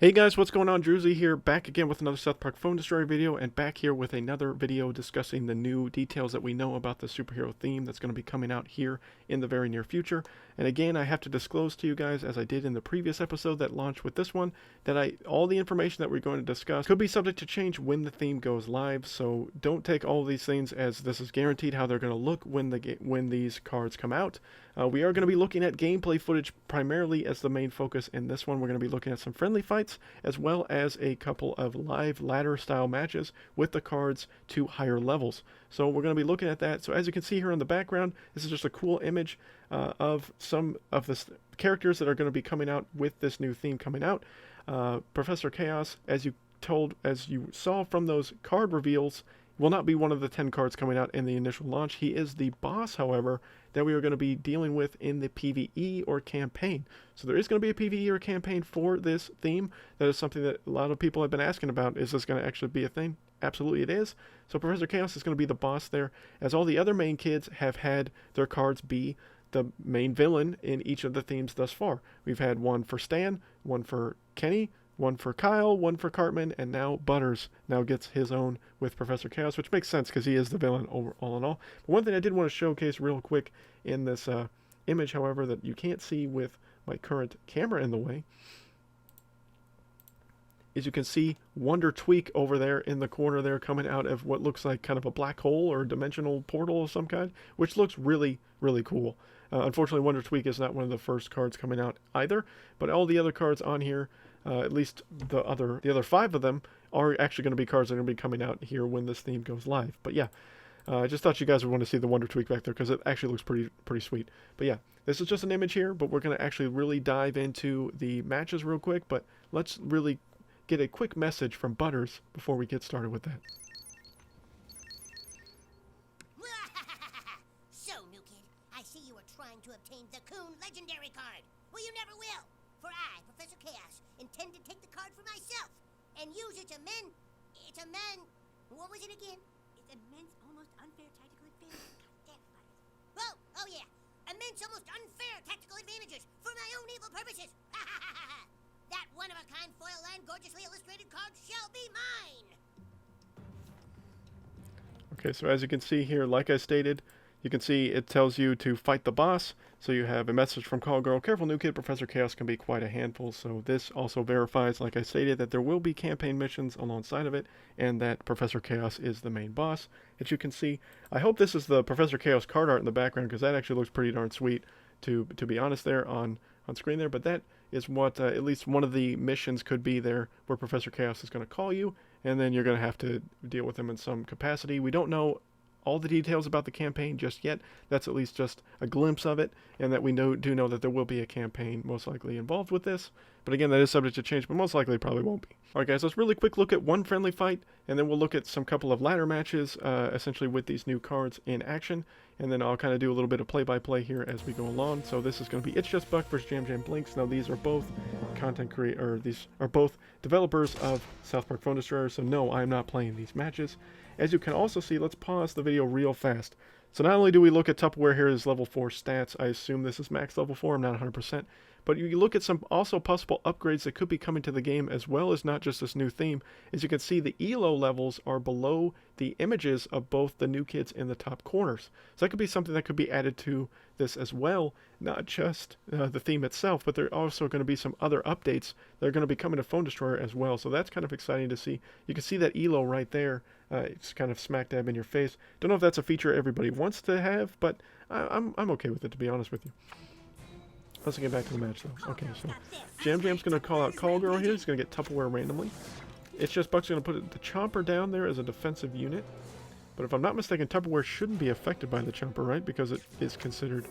Hey guys, what's going on? Druzy here, back again with another South Park Phone Destroyer video, and back here with another video discussing the new details that we know about the superhero theme that's going to be coming out here in the very near future. And again, I have to disclose to you guys, as I did in the previous episode that launched with this one, that all the information that we're going to discuss could be subject to change when the theme goes live, so don't take all of these things as this is guaranteed how they're going to look when these cards come out. We are going to be looking at gameplay footage primarily as the main focus in this one. We're going to be looking at some friendly fights, as well as a couple of live ladder style matches with the cards to higher levels. So we're going to be looking at that. So as you can see here in the background, this is just a cool image of some of the characters that are going to be coming out with this new theme coming out. Professor Chaos, as you saw from those card reveals, will not be one of the 10 cards coming out in the initial launch. He is the boss, however, that we are going to be dealing with in the PvE or campaign. So there is going to be a PvE or campaign for this theme. That is something that a lot of people have been asking about. Is this going to actually be a thing? Absolutely it is. So Professor Chaos is going to be the boss there, as all the other main kids have had their cards be the main villain in each of the themes thus far. We've had one for Stan, one for Kenny, one for Kyle, one for Cartman, and now Butters now gets his own with Professor Chaos, which makes sense because he is the villain all in all. But one thing I did want to showcase real quick in this image, however, that you can't see with my current camera in the way, is you can see Wonder Tweak over there in the corner there coming out of what looks like kind of a black hole or a dimensional portal of some kind, which looks really, really cool. Unfortunately, Wonder Tweak is not one of the first cards coming out either, but all the other cards on here, at least the other 5 of them, are actually going to be cards that are going to be coming out here when this theme goes live. But yeah, I just thought you guys would want to see the Wonder Tweak back there because it actually looks pretty sweet. But yeah, this is just an image here, but we're going to actually really dive into the matches real quick. But let's really get a quick message from Butters before we get started with that. So, new kid, I see you are trying to obtain the Coon Legendary card. Well, you never will. For I, Professor Chaos, intend to take the card for myself and use it to mend... It's a man... What was it again? It's immense, almost unfair tactical advantage. God damn it, Butters. Oh yeah. Immense, almost unfair tactical advantages for my own evil purposes. That one-of-a-kind foil and gorgeously illustrated card shall be mine. Okay, so as you can see here, like I stated, you can see it tells you to fight the boss. So you have a message from Call Girl. Careful, new kid. Professor Chaos can be quite a handful. So this also verifies, like I stated, that there will be campaign missions alongside of it, and that Professor Chaos is the main boss. As you can see, I hope this is the Professor Chaos card art in the background, because that actually looks pretty darn sweet, to be honest, there on screen there. But that is what at least one of the missions could be there, where Professor Chaos is going to call you, and then you're going to have to deal with him in some capacity. We don't know all the details about the campaign just yet. That's at least just a glimpse of it, and that we do know that there will be a campaign most likely involved with this. But again, that is subject to change, but most likely probably won't be. Alright guys, let's really quick look at one friendly fight, and then we'll look at some couple of ladder matches, essentially with these new cards in action, and then I'll kind of do a little bit of play-by-play here as we go along. So this is going to be It's Just Buck versus Jam Jam Blinks. Now these are both these are both developers of South Park Phone Destroyer, so no, I'm not playing these matches. As you can also see, let's pause the video real fast. So not only do we look at Tupperware here as level 4 stats, I assume this is max level 4, I'm not 100%, but you look at some also possible upgrades that could be coming to the game, as well as not just this new theme. As you can see, the ELO levels are below the images of both the new kids in the top corners. So that could be something that could be added to this as well, not just the theme itself, but there are also going to be some other updates that are going to be coming to Phone Destroyer as well. So that's kind of exciting to see. You can see that ELO right there. It's kind of smack dab in your face. Don't know if that's a feature everybody wants to have, but I'm okay with it, to be honest with you. Let's get back to the match though. Okay, so Jam Jam's going to call out Call Girl here. He's going to get Tupperware randomly. It's Just Buck's going to put the Chomper down there as a defensive unit. But if I'm not mistaken, Tupperware shouldn't be affected by the Chomper, right? Because it is considered...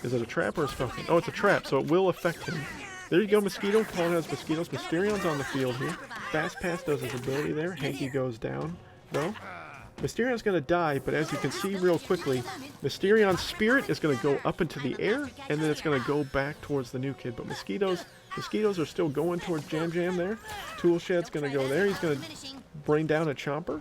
Is it a trap or a spell? Oh, it's a trap, so it will affect him. There you go, Mosquito. Calling out Mosquitoes. Mysterion's on the field here. Fast Pass does his ability there. Hanky goes down, though. Mysterion's going to die, but as you can see real quickly, Mysterion's spirit is going to go up into the air, and then it's going to go back towards the new kid. But Mosquitoes are still going towards Jam Jam there. Tool Shed's going to go there. He's going to bring down a Chomper.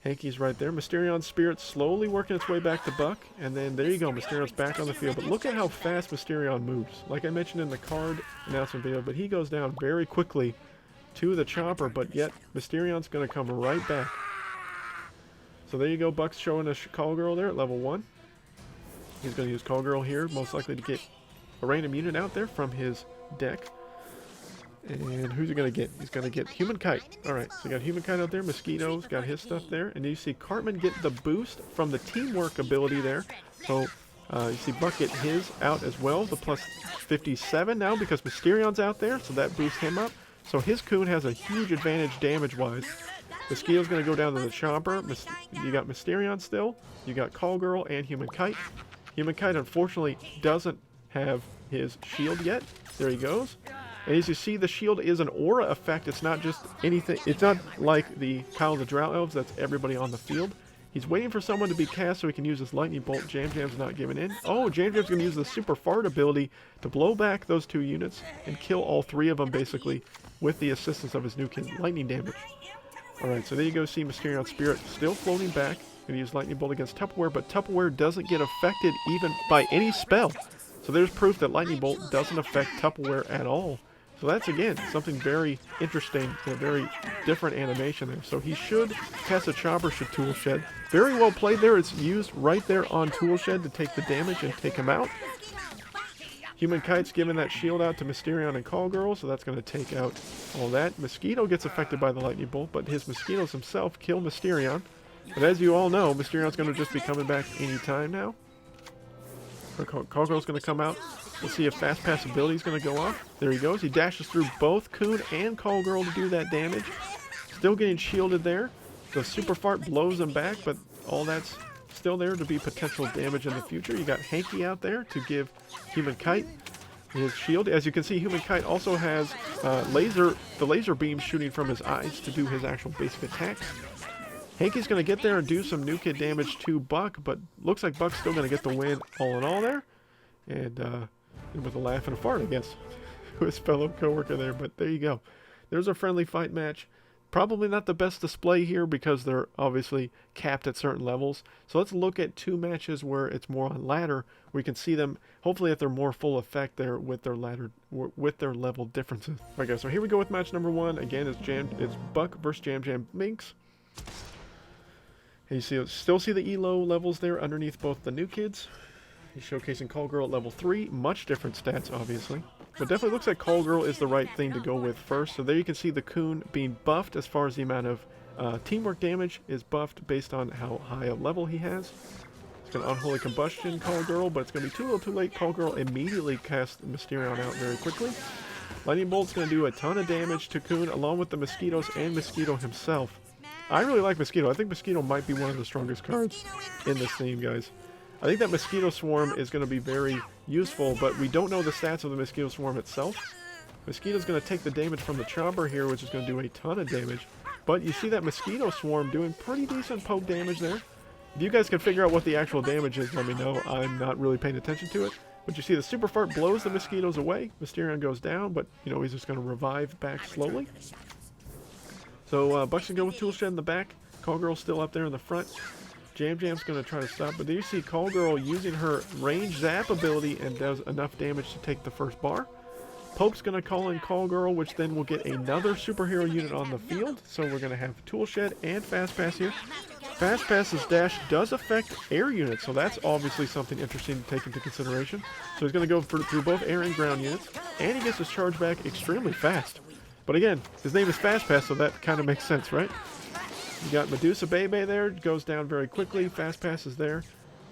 Hankey's right there. Mysterion's Spirit slowly working its way back to Buck. And then there you go. Mysterion's back on the field. But look at how fast Mysterion moves. Like I mentioned in the card announcement video, but he goes down very quickly to the chopper. But yet Mysterion's going to come right back. So there you go. Buck's showing us Call Girl there at level 1. He's going to use Call Girl here, most likely to get a random unit out there from his deck. And who's he going to get? He's going to get Human Kite. Alright, so we got Human Kite out there. Mosquito's got his stuff there. And you see Cartman get the boost from the teamwork ability there. So you see Buck get his out as well. The plus 57 now because Mysterion's out there. So that boosts him up. So his Coon has a huge advantage damage-wise. Mosquito's going to go down to the chopper. You got Mysterion still. You got Call Girl and Human Kite. Human Kite unfortunately doesn't have his shield yet. There he goes. And as you see, the shield is an aura effect. It's not just anything. It's not like the Kyle the Drow Elves. That's everybody on the field. He's waiting for someone to be cast so he can use his Lightning Bolt. Jam Jam's not giving in. Oh, Jam Jam's going to use the Super Fart ability to blow back those 2 units and kill all 3 of them basically with the assistance of his new kid, lightning damage. Alright, so there you go. See Mysterion Spirit still floating back. Going to use Lightning Bolt against Tupperware, but Tupperware doesn't get affected even by any spell. So there's proof that Lightning Bolt doesn't affect Tupperware at all. So that's, again, something very interesting and a very different animation there. So he should cast a Chopper Tool Shed. Very well played there. It's used right there on Tool Shed to take the damage and take him out. Human Kite's giving that shield out to Mysterion and Call Girl, so that's going to take out all that. Mosquito gets affected by the Lightning Bolt, but his Mosquitoes himself kill Mysterion. But as you all know, Mysterion's going to just be coming back anytime now. Call Girl's going to come out. We'll see if Fast Pass ability is going to go off. There he goes. He dashes through both Coon and Call Girl to do that damage. Still getting shielded there. The Super Fart blows him back, but all that's still there to be potential damage in the future. You got Hankey out there to give Human Kite his shield. As you can see, Human Kite also has the laser beam shooting from his eyes to do his actual basic attacks. Hankey's going to get there and do some new kid damage to Buck, but looks like Buck's still going to get the win all in all there. And with a laugh and a fart, I guess, to his fellow coworker there. But there you go. There's a friendly fight match. Probably not the best display here because they're obviously capped at certain levels. So let's look at 2 matches where it's more on ladder. We can see them, hopefully at their more full effect there with their ladder, with their level differences. Alright guys, so here we go with match number 1. Again, it's Buck versus Jam Jam Minx. And you still see the ELO levels there underneath both the new kids. He's showcasing Call Girl at level 3. Much different stats, obviously. But definitely looks like Call Girl is the right thing to go with first. So there you can see the Coon being buffed as far as the amount of teamwork damage is buffed based on how high a level he has. It's going to Unholy Combustion Call Girl, but it's going to be little too late. Call Girl immediately casts Mysterion out very quickly. Lightning Bolt's going to do a ton of damage to Coon along with the Mosquitoes and Mosquito himself. I really like Mosquito. I think Mosquito might be one of the strongest cards in this theme, guys. I think that Mosquito Swarm is going to be very useful, but we don't know the stats of the Mosquito Swarm itself. Mosquito's going to take the damage from the Chopper here, which is going to do a ton of damage. But you see that Mosquito Swarm doing pretty decent poke damage there. If you guys can figure out what the actual damage is, let me know. I'm not really paying attention to it. But you see the Super Fart blows the Mosquitoes away. Mysterion goes down, but you know he's just going to revive back slowly. So Buck's going to go with Tool Shed in the back. Call Girl's still up there in the front. Jam Jam's going to try to stop, but there you see Call Girl using her range zap ability and does enough damage to take the first bar. Pope's going to call in Call Girl, which then will get another superhero unit on the field. So we're going to have Tool Shed and Fast Pass here. Fast Pass's dash does affect air units, so that's obviously something interesting to take into consideration. So he's going to go through both air and ground units, and he gets his charge back extremely fast. But again, his name is Fast Pass, so that kind of makes sense, right? You got Medusa Bebe there, goes down very quickly. Fast Pass is there.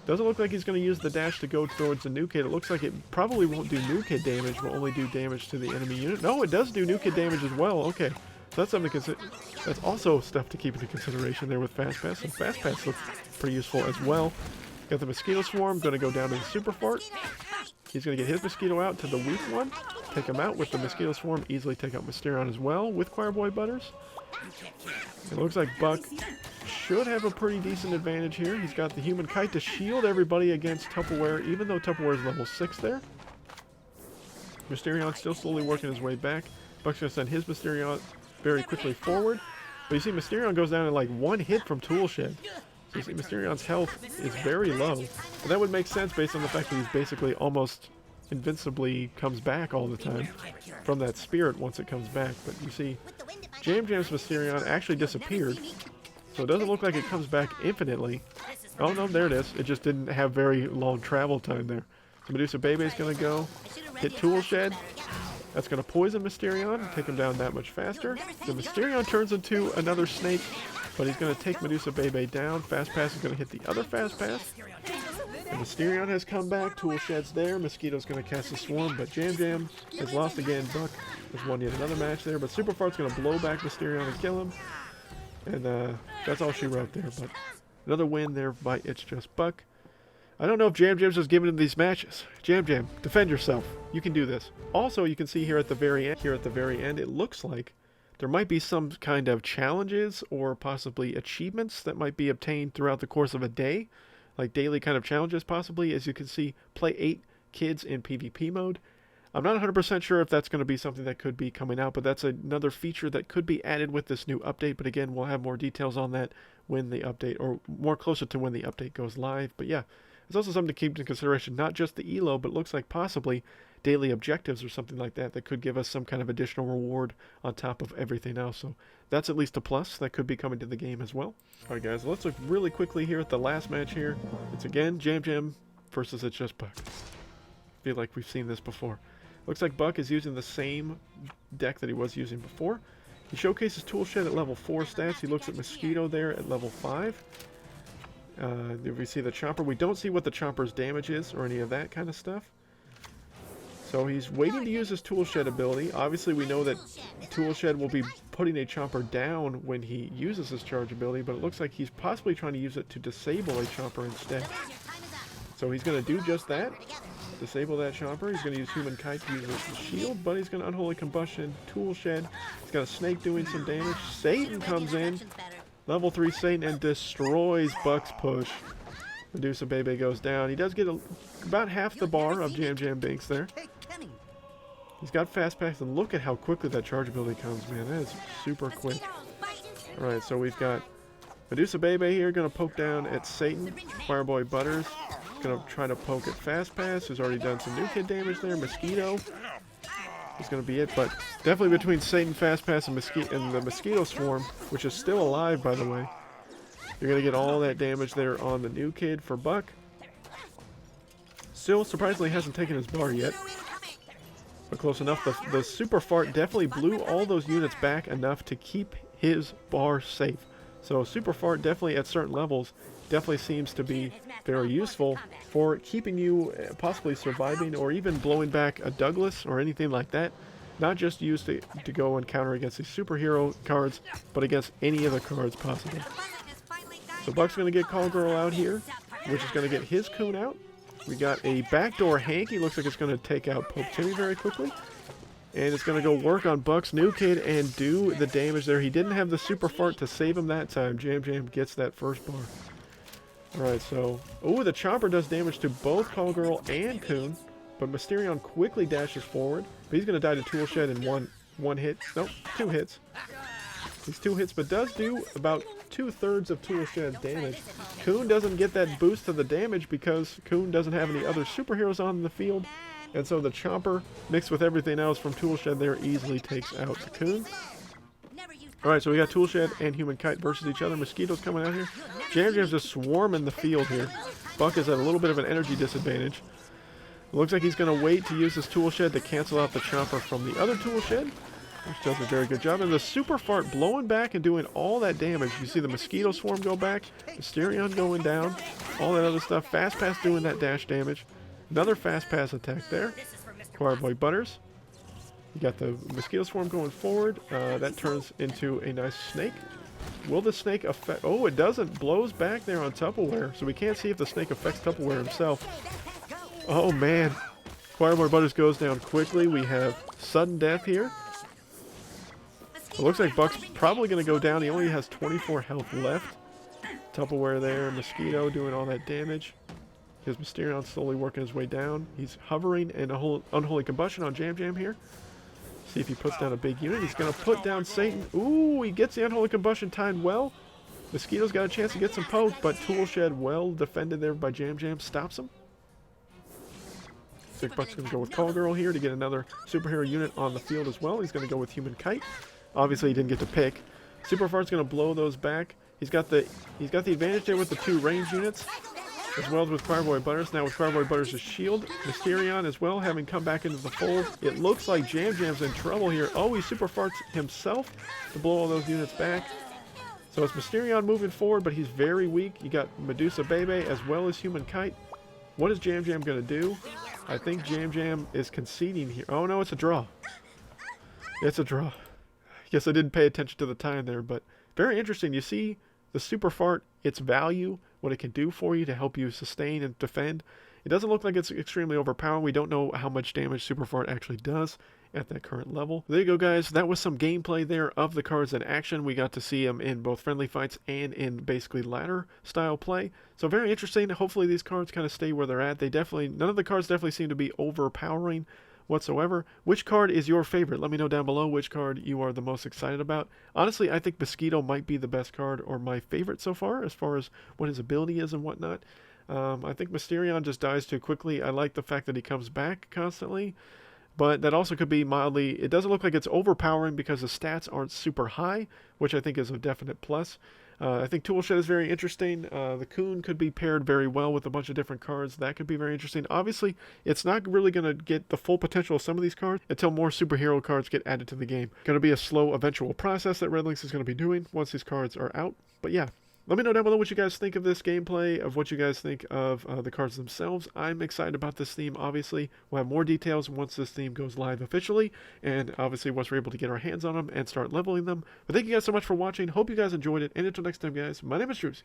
Doesn't look like he's going to use the dash to go towards the new kid. It looks like it probably won't do new kid damage, will only do damage to the enemy unit. No, it does do new kid damage as well. Okay, so that's something to consider. That's also stuff to keep into consideration there with Fast Pass. And Fast Pass looks pretty useful as well. Got the Mosquito Swarm, going to go down to the Super Fart. He's going to get his Mosquito out to the weak one. Take him out with the Mosquito Swarm. Easily take out Mysterion as well with Choir Boy Butters. It looks like Buck should have a pretty decent advantage here. He's got the Human Kite to shield everybody against Tupperware, even though Tupperware is level 6 there. Mysterion still slowly working his way back. Buck's going to send his Mysterion very quickly forward. But you see Mysterion goes down in like one hit from Toolshed. So you see Mysterion's health is very low. And that would make sense based on the fact that he's basically almost invincibly comes back all the time from that spirit once it comes back. But you see, Jam Jam's Mysterion actually disappeared. So it doesn't look like it comes back infinitely. Oh no, there it is. It just didn't have very long travel time there. So Medusa Bebe's gonna go hit Toolshed. That's gonna poison Mysterion, take him down that much faster. The Mysterion turns into another snake, but he's gonna take Medusa Bebe down. Fast Pass is gonna hit the other Fast Pass. And Mysterion has come back, Toolshed's there, Mosquito's gonna cast a swarm, but Jam Jam has lost again. Buck has won yet another match there, but Super Fart's gonna blow back Mysterion and kill him. And that's all she wrote there, but another win there by It's Just Buck. I don't know if Jam Jam's just giving him these matches. Jam Jam, defend yourself. You can do this. Also, you can see here at the very end, it looks like there might be some kind of challenges or possibly achievements that might be obtained throughout the course of a day, like daily kind of challenges possibly. As you can see, play 8 kids in PvP mode. I'm not 100% sure if that's going to be something that could be coming out, but that's another feature that could be added with this new update. But again, we'll have more details on that when the update, or more closer to when the update goes live. But yeah, it's also something to keep in consideration, not just the ELO, but looks like possibly daily objectives or something like that that could give us some kind of additional reward on top of everything else. So that's at least a plus that could be coming to the game as well. Alright guys, let's look really quickly here at the last match here. It's again Jam Jam versus It's Just Buck. I feel like we've seen this before. Looks like Buck is using the same deck that he was using before. He showcases Toolshed at level 4 stats. He looks at Mosquito there at level 5. We see the Chomper. We don't see what the Chomper's damage is or any of that kind of stuff. So he's waiting to use his Toolshed ability. Obviously we know that Toolshed will be putting a Chomper down when he uses his charge ability, but it looks like he's possibly trying to use it to disable a Chomper instead. So he's going to do just that. Disable that Chomper. He's going to use Human Kite to use his shield, but he's going to Unholy Combustion, Toolshed. He's got a Snake doing some damage. Satan comes in. Level 3 Satan and destroys Buck's push. Medusa Bebe goes down. He does get about half the bar of Jam Jam Binks there. He's got Fast Pass, and look at how quickly that charge ability comes, man. That is super quick. Alright, so we've got Medusa Bebe here going to poke down at Satan. Fireboy Butters going to try to poke at Fast Pass, who's already done some new kid damage there. Mosquito is going to be it, but definitely between Satan, Fast Pass, and the Mosquito Swarm, which is still alive, by the way, you're going to get all that damage there on the new kid for Buck. Still, surprisingly, hasn't taken his bar yet, but close enough. The Super Fart definitely blew all those units back enough to keep his bar safe. So Super Fart definitely at certain levels definitely seems to be very useful for keeping you possibly surviving or even blowing back a Douglas or anything like that. Not just used to go and counter against these superhero cards, but against any of the cards possible. So Buck's going to get Call Girl out here, which is going to get his Coon out. We got a backdoor Hanky. Looks like it's going to take out Pope Timmy very quickly. And it's going to go work on Buck's new kid and do the damage there. He didn't have the Super Fart to save him that time. Jam Jam gets that first bar. Alright, so... oh, the Chomper does damage to both Call Girl and Coon. But Mysterion quickly dashes forward. But he's going to die to Toolshed in one hit. Nope, 2 hits. He's 2 hits, but does do about 2/3 of Toolshed's damage. Coon doesn't get that boost to the damage because Coon doesn't have any other superheroes on the field. And so the Chomper, mixed with everything else from Toolshed there, easily takes out the Coon. Alright, so we got Toolshed and Human Kite versus each other. Mosquito's coming out here. Jam Jam's just swarming the field here. Buck is at a little bit of an energy disadvantage. Looks like he's going to wait to use his Toolshed to cancel out the Chomper from the other Toolshed, which does a very good job. And the Super Fart blowing back and doing all that damage. You see the Mosquito Swarm go back, Mysterion going down, all that other stuff. Fast Pass doing that dash damage. Another Fast Pass attack there. Choir Butters. You got the Mosquito Swarm going forward. That turns into a nice snake. Will the snake affect... oh, it doesn't. Blows back there on Tupperware. So we can't see if the snake affects Tupperware himself. Oh, man. Choir Butters goes down quickly. We have sudden death here. It looks like Buck's probably going to go down. He only has 24 health left. Tupperware there. Mosquito doing all that damage. His Mysterion slowly working his way down. He's hovering in a Unholy Combustion on Jam Jam here. See if he puts down a big unit. He's going to put down Satan. Ooh, he gets the Unholy Combustion timed well. Mosquito's got a chance to get some poke, but Toolshed, well defended there by Jam Jam, stops him. Sick Buck's going to go with Call Girl here to get another superhero unit on the field as well. He's going to go with Human Kite. Obviously, he didn't get to pick. Super Fart's going to blow those back. He's got the advantage there with the 2 range units, as well as with Fireboy Butters. Now with Fireboy Butters' shield, Mysterion as well, having come back into the fold. It looks like Jam Jam's in trouble here. Oh, he Super Farts himself to blow all those units back. So it's Mysterion moving forward, but he's very weak. You got Medusa Bebe as well as Human Kite. What is Jam Jam going to do? I think Jam Jam is conceding here. Oh no, it's a draw. It's a draw. Guess I didn't pay attention to the time there, but very interesting. You see the Super Fart, its value, what it can do for you to help you sustain and defend. It doesn't look like it's extremely overpowering. We don't know how much damage Super Fart actually does at that current level. There you go, guys. That was some gameplay there of the cards in action. We got to see them in both friendly fights and in basically ladder style play. So very interesting. Hopefully these cards kind of stay where they're at. None of the cards definitely seem to be overpowering whatsoever. Which card is your favorite? Let me know down below which card you are the most excited about. Honestly, I think Mosquito might be the best card or my favorite so far as what his ability is and whatnot. I think Mysterion just dies too quickly. I like the fact that he comes back constantly, but that also could be mildly... It doesn't look like it's overpowering because the stats aren't super high, which I think is a definite plus. I think Toolshed is very interesting. The Coon could be paired very well with a bunch of different cards. That could be very interesting. Obviously, it's not really going to get the full potential of some of these cards until more superhero cards get added to the game. Going to be a slow eventual process that Redlynx is going to be doing once these cards are out. But yeah, let me know down below what you guys think of this gameplay, of what you guys think of the cards themselves. I'm excited about this theme, obviously. We'll have more details once this theme goes live officially, and obviously once we're able to get our hands on them and start leveling them. But thank you guys so much for watching. Hope you guys enjoyed it, and until next time, guys, my name is Druzy.